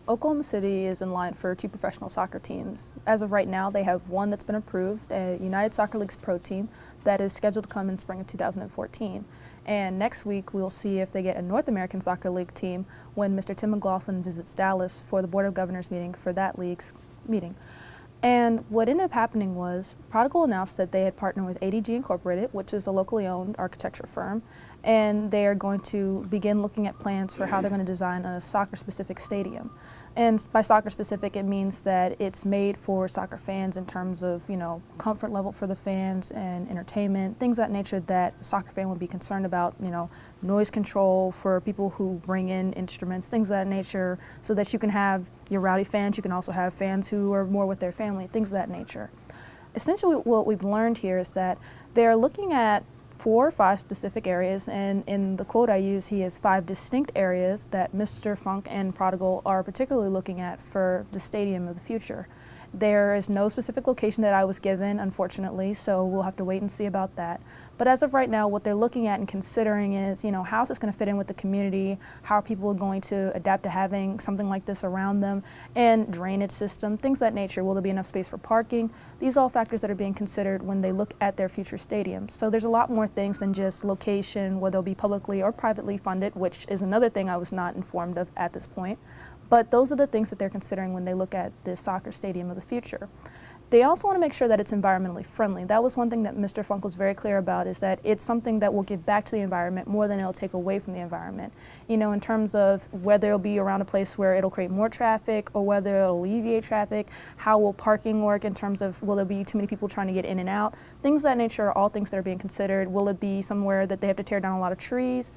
Oklahoma City is in line for 2 professional soccer teams. As of right now, they have one that's been approved, a United Soccer League's pro team that is scheduled to come in spring of 2014. And next week, we'll see if they get a North American Soccer League team when Mr. Tim McLaughlin visits Dallas for the Board of Governors meeting for that league's meeting. And what ended up happening was Prodigal announced that they had partnered with ADG Incorporated, which is a locally owned architecture firm, and they are going to begin looking at plans for how they're going to design a soccer-specific stadium. And by soccer-specific, it means that it's made for soccer fans in terms of, comfort level for the fans and entertainment, things of that nature that a soccer fan would be concerned about, noise control for people who bring in instruments, things of that nature, so that you can have your rowdy fans, you can also have fans who are more with their family, things of that nature. Essentially, what we've learned here is that they're looking at 4 or 5 specific areas, and in the quote I use, he has 5 distinct areas that Mr. Funk and Prodigal are particularly looking at for the stadium of the future. There is no specific location that I was given, unfortunately, so we'll have to wait and see about that. But as of right now, what they're looking at and considering is, how is this going to fit in with the community? How are people going to adapt to having something like this around them? And drainage system, things of that nature. Will there be enough space for parking? These are all factors that are being considered when they look at their future stadiums. So there's a lot more things than just location, whether they'll be publicly or privately funded, which is another thing I was not informed of at this point. But those are the things that they're considering when they look at this soccer stadium of the future. They also want to make sure that it's environmentally friendly. That was one thing that Mr. Funk was very clear about, is that it's something that will give back to the environment more than it'll take away from the environment. In terms of whether it'll be around a place where it'll create more traffic or whether it'll alleviate traffic, how will parking work in terms of will there be too many people trying to get in and out. Things of that nature are all things that are being considered. Will it be somewhere that they have to tear down a lot of trees?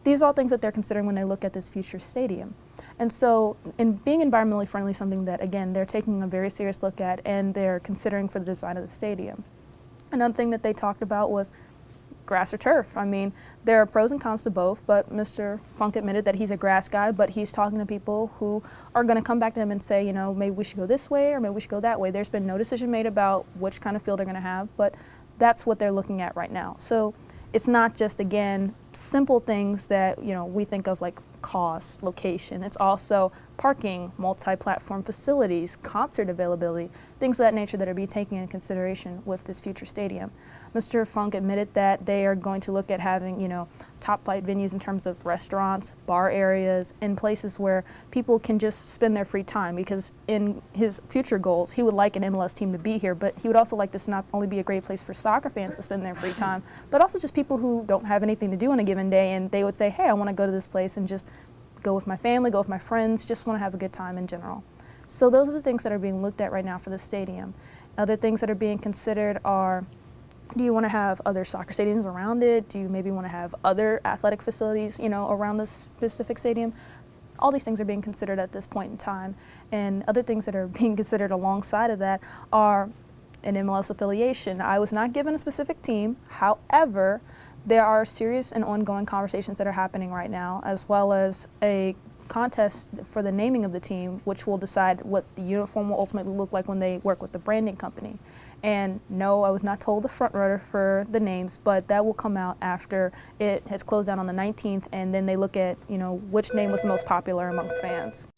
These are all things that they're considering when they look at this future stadium. And so in being environmentally friendly is something that, again, they're taking a very serious look at and they're considering for the design of the stadium. Another thing that they talked about was grass or turf. I mean, there are pros and cons to both, but Mr. Funk admitted that he's a grass guy, but he's talking to people who are going to come back to him and say, maybe we should go this way or maybe we should go that way. There's been no decision made about which kind of field they're going to have, but that's what they're looking at right now. So it's not just, again, simple things that, we think of like cost, location. It's also parking, multi-platform facilities, concert availability, things of that nature that are being taken into consideration with this future stadium. Mr. Funk admitted that they are going to look at having, top-flight venues in terms of restaurants, bar areas, and places where people can just spend their free time, because in his future goals, he would like an MLS team to be here, but he would also like this not only be a great place for soccer fans to spend their free time, but also just people who don't have anything to do on a given day, and they would say, hey, I want to go to this place and just go with my family, go with my friends, just want to have a good time in general. So those are the things that are being looked at right now for the stadium. Other things that are being considered are, do you want to have other soccer stadiums around it? Do you maybe want to have other athletic facilities, around this specific stadium? All these things are being considered at this point in time. And other things that are being considered alongside of that are an MLS affiliation. I was not given a specific team. However, there are serious and ongoing conversations that are happening right now, as well as a contest for the naming of the team, which will decide what the uniform will ultimately look like when they work with the branding company. And no, I was not told the front runner for the names, but that will come out after it has closed down on the 19th, and then they look at, which name was the most popular amongst fans.